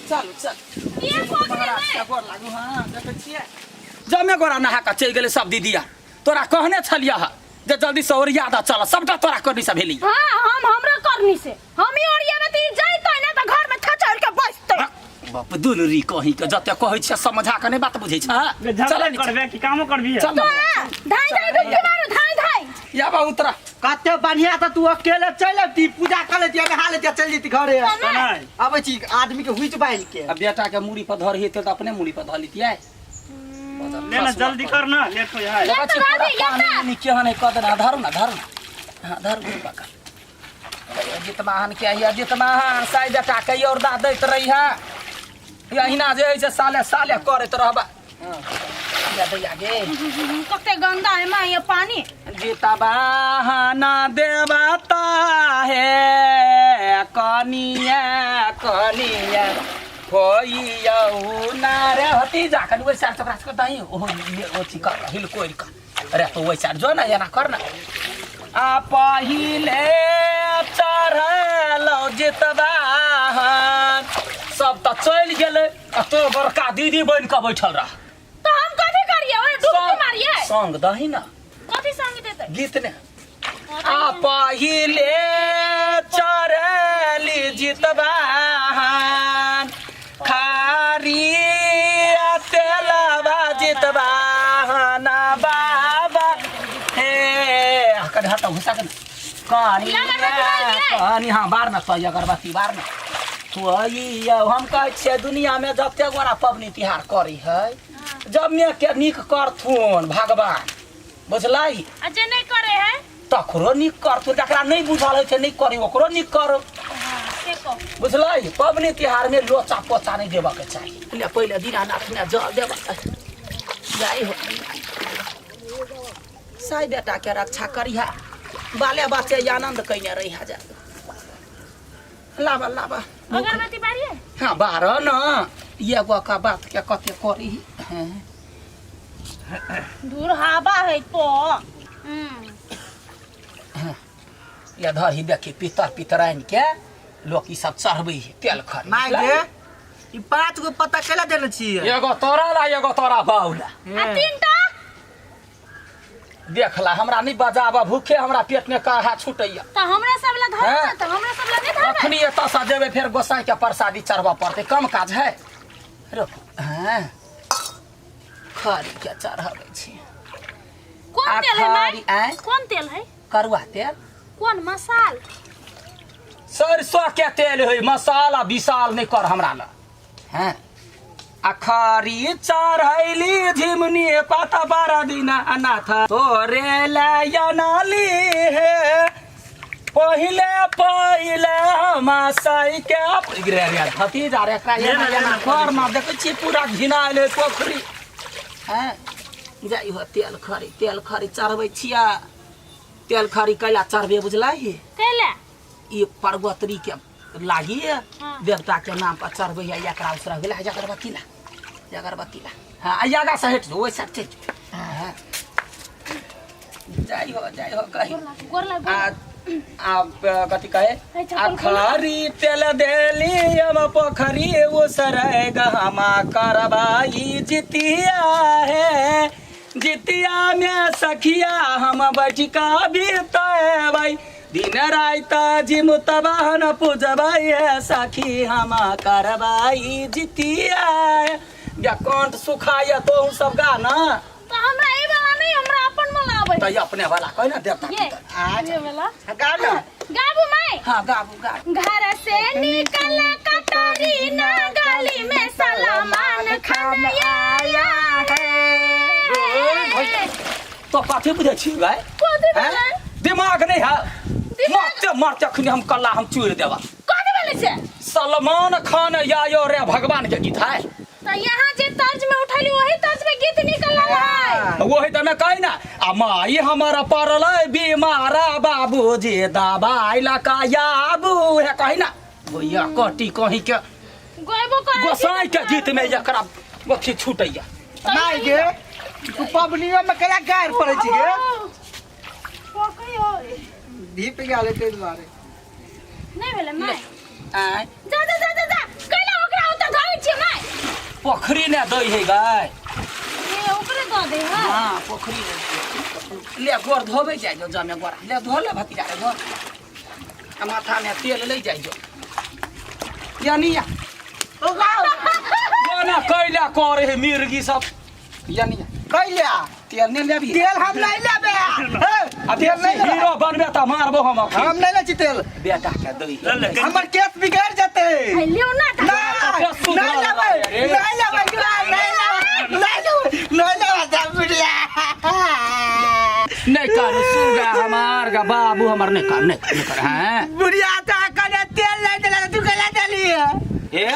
चल चल ये महाराज का गोर लागू हां देखे छिए जमे गोरा नहा का चल गेले सब दीदिया तोरा कहने छलिया ह जे जल्दी से और याद चल सबटा तोरा करनी से भेली हां हम हमरा करनी से हम ही ओरिया में ती जाई तो ना त घर में छचड़ के बसते बाप दुलरी कहि के जते कहै छ समझा के नहीं बात बुझै छ चल करबे कि कामो करबी चल तो धाई धाई दुख के मारो धाई धाई या बा उतरा कते बढ़िया त तू अकेले चल ती पूजा कर लेती नहा लेती चल जेती घरे नहीं आबै छी आदमी के हुइच बाइल के अब बेटा के मुड़ी पर धर हेते त अपने मुड़ी पर धर लेती लेना जल्दी कर ना लेट हो जाए या तो दादी या नहीं क्या नहीं कद ना धर ना हां धर गुरु पका जितमाहन के या जितमाहन साई बेटा के और दा दैत रही है यहिना जे है से साले साले करत रहबा या दैया गे कते गंदा है मां ये पानी जितमाहन देवता है कनिया कनिया होई यौ नारे हती जाकर वो सार चक्रास को दाई ओ ओची का हिल कोई का अरे तो वो सार जो ना या ना करना आ पहिले चढ़लो जितबाहन सब त चल गेले आ तो बड़का दीदी बन के बैठल रह तो हम कथि करिए ओए डुबकी मारिए संग दही ना कथि संग देते गीत ने आ पहिले चढ़ली जितबाहन खारी तेलवा जितबाहन बाबा हे कद हटा घुसा के कहानी कहानी हां बार में तो अगरबत्ती बार में तो ये हम कह छे दुनिया में जते गोरा पबनी तिहार करी है जब में के निक करथुन भगवान बुझलाई अजे नहीं करे है तकरो निक करथुन जकरा नहीं बुझल है से नहीं करी ओकरो निक करो से को बुझलाई पबनी तिहार में लोचा पोचा नहीं देबा के चाहिए पहले दीनानाथ ने जल देबा जाई हो साई बेटा के रक्षा करिहा बाले बच्चे आनंद कइने रहिहा जा लाबा लाबा अगरबत्ती बारिए हाँ बारह न ये गो का बात के कते करी दूर हवा है तो या धर ही देखी पितर पितराइन के लोग ई सब चढ़बै तेल खरी माय गे ई 5 गो पता केला देने छी एगो तोरा ला एगो तोरा बाउला आ तीनटा देखला हमरा नहीं बजाबा भूखे हमरा पेट में काहा छूटैया तो हमरा सब ला धर हैं? तो हमरा सब ला नहीं धर अखनी एत सा जेबे फिर गोसाई के प्रसादी चढ़बा पड़ते कम काज है रुक हैं खरी के चढ़ाबै छी कौन आ तेल है खरी माय आय कौन तेल है करुआ तेल कौन मसाल सरसों के तेल है मसाला विशाल नहीं कर हमरा ला हैं अखारी चढ़ैली झिमनी पाता 12 दिन अनाथ तोरे लयनाली है पहिले पहिले मासाई के गिरे रे धती जा रे एकरा घर में देख छी पूरा घिनाइले पोखरी हैं जाई हो तेल खरी चढ़बै छिया तेल खरी कैला चढ़बे बुझला ही कैला ये पर्वतरी के लागी देवता के नाम पर चढ़बै है एकरा उसरा गेला अगरबत्ती ला हां आगा से हट ओइ साथ चल हां जाई हो कहि गोर लाग आप कथी कहे अखरी तेल देली हम पोखरी उसरै गहमा करबाई जितिया है जितिया में सखिया हम बटिका बीतबै दिन रात जिमुतबाहन पूजबै है सखी हम करबाई जितिया या कंठ सुखाया तो सब गाना तो हमरा ए वाला नहीं हमरा अपन वाला आबै तो अपने वाला कह ना देवता ये वाला गाना गाबू माय हाँ गाबू घर से निकल कटारी ना गली में सलामान खान आया है तो कथी बुझे छी भाई कथी बोले दिमाग नहीं है मरते खुनी हम कल्ला हम चूर देवा कथी बोले छे सलमान खान या रे भगवान के गीत है तो यहाँ जे तर्ज में उठली वही तर्ज में गीत निकल रहा है वही तो मैं कही ना आ माई हमारा पड़ल बीमारा बाबूजी दवाई लकायाबू है कही ना भैया कटी कहीं के गोइबो करे गोसाई के गीत में एकरा अथी छूटैया माय गे तू पबनियो में केला गायर पड़े छी गे पकइयो दीप गाले तेल मारे नहीं भेले माय आय जा कैला ओकरा उतर पोखरी ने दई है गाय ये ओकरे दो दे हां हां पोखरी ले गोर धोबे जाय जो जमे गोर ले धो ले भतीजा रे धो आ माथा में तेल ले जाय जो यानी या ओ गाओ ना कैला करे है मिर्गी सब यानी कैला तेल ने लेबी तेल हम नहीं लेबे आ तेल नहीं हीरो बनबे त मारबो हम नहीं ले तेल बेटा के दई हमर केस बिगड़ जाते लियो ना नहीं लेबे बुढ़िया नहीं कर सुगा हमार का बाबू हमार नहीं कर हैं बुढ़िया तो करे तेल ले देला तू कला डाली ए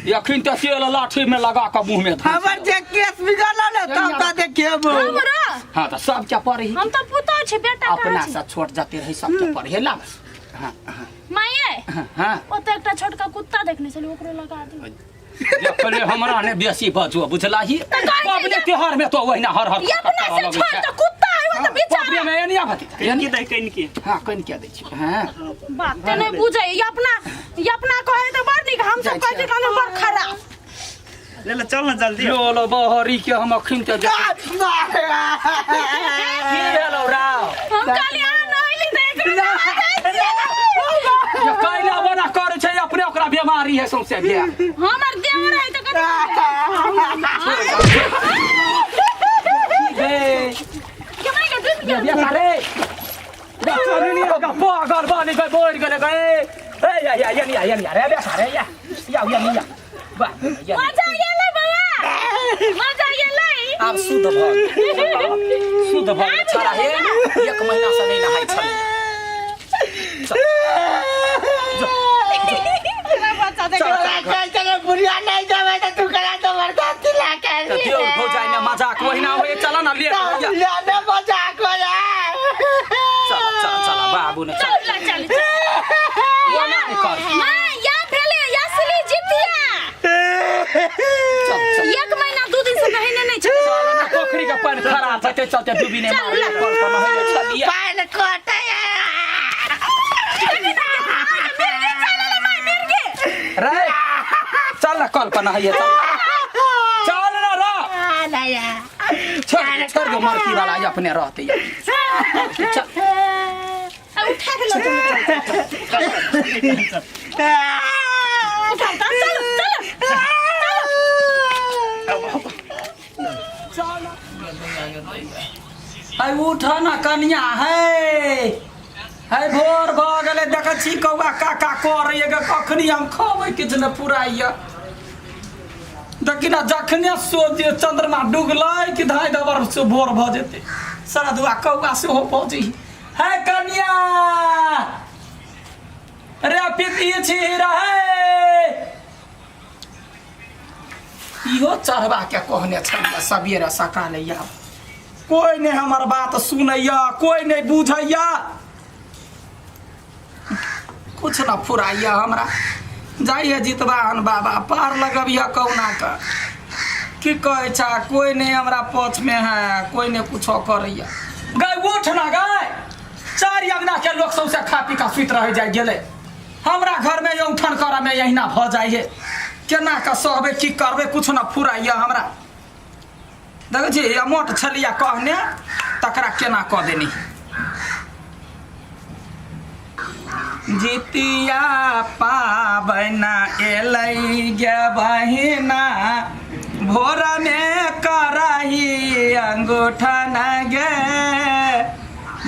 यखिन त तेल लाठी में लगा के मुंह में हमर जे केस बिगड़ला ना तब त देखेबो हमरा हां त सब क्या पढ़ी हम तो पुतो छे बेटा अपना से छोट जाते रही सब के पढ़े ला हां माये हां ओते एकटा छोटका कुत्ता देखले छले ओकरो लगा दे ये पहले हमरा ने बेसी बजो बुझलाही अपने त्योहार में तो वहिना हर ये अपना से छोट तो कुत्ता है वो तो बेचारा में ये नहीं आती कनकी दे कनकी हां कन क्या दै छी हां बात ते नहीं बुझे ये अपना कहे तो बड़ निक हम सब कहे काने बड़ खराब ले ले चल ना जल्दी लो बहरी के हम अखिन त जा की हेलो राव हम कालिया नइली देख ये कैला बना करे छै अपने ओकरा बीमारी है सौंसे भे हमर देवर है त कनी केमन के डूब गया ये सारे डॉक्टर नहीं होगा पागल बनी गए बोल गए गए ए या नहीं अरे बे सारे या नहीं या बा मजा ये ले बाबा मजा ये ले आप शुद्ध भग छरा है एक महीना से नहीं नहाई छल चलो बुढ़िया नहीं जावे तो तू कला तो बर्दाश्त ला के दियो हो जाए ना मजाक वही ना होए चला ना ले ले मजाक हो जाए चल बाबू ने चल वो ना कर मां या भेले असली जितिया एक महीना 2 दिन से नहाने नहीं चल ना पोखरी का पानी खराब है चलते डूबी ने मार कल पर नहाए चलिए पान कोटा रे चल ना कल पर नहाए चल ना रा छोड़ दो मरती वाला ये अपने रहते चल उठा के लो उठा चल आई उठा ना कन्या है भोर भ गेले देख छी कौआ काका करैए ग कखनी हम खबै किछ न पुराइए देखिना जखने सोचे चंद्रमा डुगलै कि धाय दबर से भोर भ जेते साधुआ कौआ से हो पहुंची है कन्या रे पिती छी रहे इहो चढ़वा के कहने छल सबेरे सकाले या कोई नहीं हमार बात सुनैया कोई नहीं बुझैया कुछ ना फुराइया हमरा जाइए जितवाहन बाबा पार लगबिया कौना का की कहे छा कोई नहीं हमरा पछ में है कोई नहीं कुछ करैया गाय उठ ना गाय चार अंगना के लोग सबसे खा पी का सुत रह जाए गेले हमरा घर में ये उठन करा में यही ना भ जाइए केना का सहबे की करबे कुछ ना फुराइया हमरा देख जी या मोट छलिया कहने तकरा केना क देनी जितिया पाबना एलै गे बहिना भोर में कराही अंगूठा न गे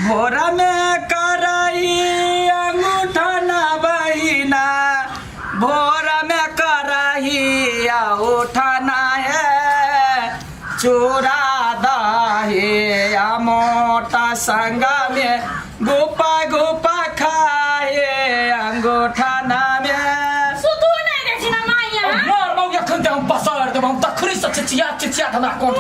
भोर में कराही अंगूठा न बहिना भोर में कराही अंगूठा न है चूड़ा दही मोटा संग में गोपा गोपा खाए अंगूठा नाम सुतू नहीं देखी ना माया मार मौया खंते हम बसार दे हम तखरी से चिचिया हमरा कोट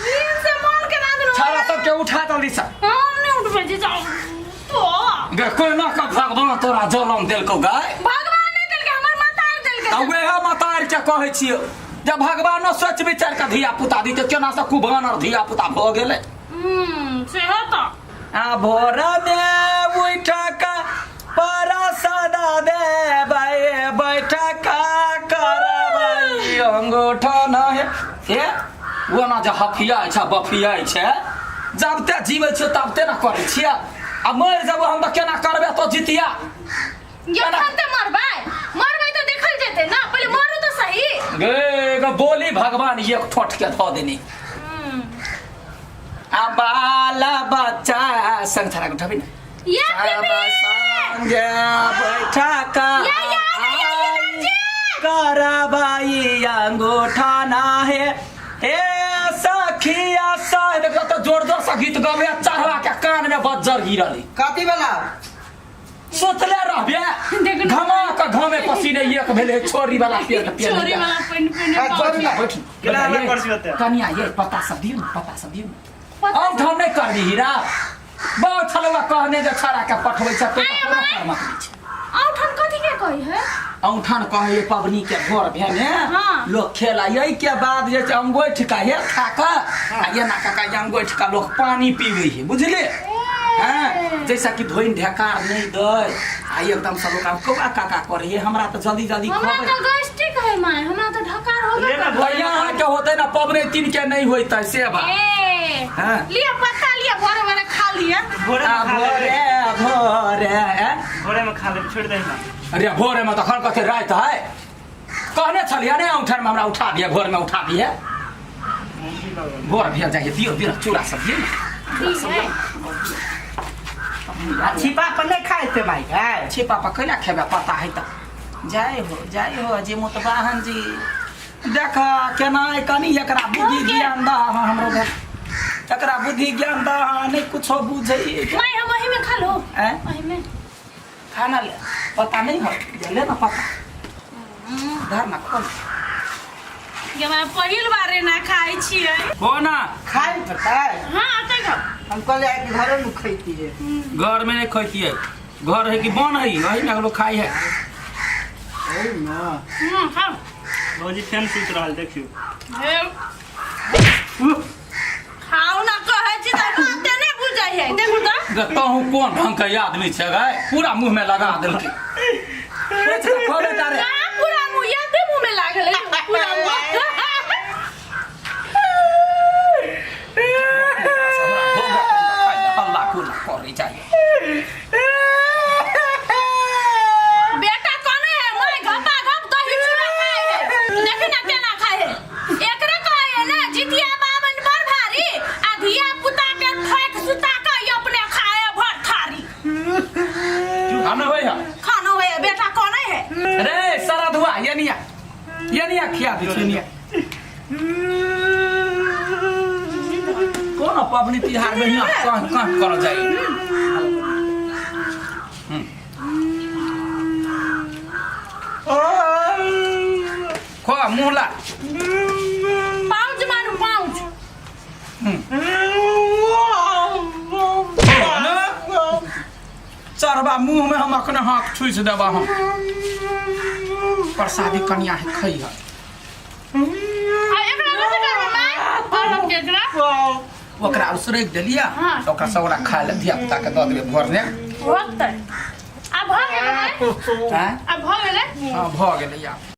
नींद से मन के ना दो छाला सब के उठा जल्दी से हम नहीं उठ पे जाओ तो गे कोई ना का भगवान तोरा जलम देल को गाय भगवान ने दिल के हमर मातार दिल के अब वेह मातार के कहै छियो जब भगवान सोच विचार के धिया पुता दी तो केना से कुबानर धिया पुता भ गेले सेहत आ भोर में बैठक पर सदा दे बैठक कर अंगूठा ना है हे वो ना जे हफिया छै बफिया छै जब ते जीवे छै तब ते ना करे छियै आ मर जब हम त केना करबे तो जितिया यखन ते मरबै तो देखल जेते ना पहले मरू तो सही गे बोली भगवान एक ठोठ के धो देनी आ बाला बच्चा संग थरा उठाबी ना ये संग बैठा का कराबाई अंगूठा ना है हे सखिया सा देखो तो जोर जोर से गीत गावे चढ़वा के कान में बज्जर गिरली काती वाला सोचले रहबे घमा के घमे पसीने एक भेले छोरी वाला पेड़ के पेड़ छोरी वाला पेन छोरी वाला बैठ केना अलग कर सकते कनिया ये पता सब दियो पता सब दियो हम ठाम नहीं कर दी हीरा बहुत छलवा कहने जे छड़ा के पठबै छ तो कर मत दी छ औठन कथी के कही है औठान कहे पबनी के घर भेने हाँ। लोग खेला यही के बाद जे अंगोठ का हे खा का आ ये ना का अंगोठ का लोग पानी पीवे है बुझले हां जैसा कि धोइन ढेकार नहीं दय आ एकदम सब लोग कौआ काका करे है हमरा तो जल्दी जल्दी हमरा खबर तो गैस्ट्रिक है माय हमरा तो ढकार हो ले ना गया भैया के होते ना पबने तीन के नहीं होता से बा ए हाँ। लिया पत्ता लिया भोरे भोरे खा लिया भोरे में खा ले भोरे भोरे में खा ले छोड़ दे ना अरे भोरे में तो खन कथे रात है कहने छलिया ने औठन में हमरा उठा दिया भोर में उठा दिया भोर भेल जाइए दियो दियो चूड़ा सब दियो छिपा पर नहीं खाए थे भाई है छिपा पर कैला खेबे पता है त जय हो जी मुतबाहन जी देखा केना कनी एकरा बुद्धि ज्ञान दा हमरो एकरा बुद्धि ज्ञान दा नहीं कुछो बुझै माय हम वही में खा लो हैं वही में खाना ले पता नहीं हो ले ना पता धर ना खोल ये मैं पहिल बारे ना खाई छियै हो ना खाए पता है हां आते खा हम कल एक घरों में खाती है घर में नहीं खाती है घर है कि बन है वही ना लोग खाई है ओ ना खा भौजी फैन सुत रहल देखियो खाओ ना कहे छी त बाते नहीं बुझाई है देखो तो कहूँ कौन ढंग का आदमी छे गाय पूरा मुंह में लगा देलके खोले तारे का पूरा मुंह ये ते मुंह में लागल है पूरा मुंह अल्लाह को ना करे चाहिए बेटा कौन है मैं घपा घप दही चूड़ा खाए है देख ना केना खाए है एकरे कहे है ना जितिया बावन पर भारी आ धिया पुता के ठोक सुता के ये अपने खाए भर थारी हमें होई है खानो है बेटा कौन है रे सारा धुआ ये निया खिया दे निया कौन पबनी तिहार में यहाँ कहाँ कर जाए खो मुहला पाउच मारू पाउच चरबा मुंह में हम अपने हाथ छुई से देबा हम प्रसादी कन्या है खई है आ एकरा कथि करबे माय और केकरा ओकरा उसरेक देलिया हाँ। ओकरा सौरा खा ले धिया पुता के दऽ देबे भोर ने होतै आ भ गेलै हैं आ भ गेलै हां भ गेलै या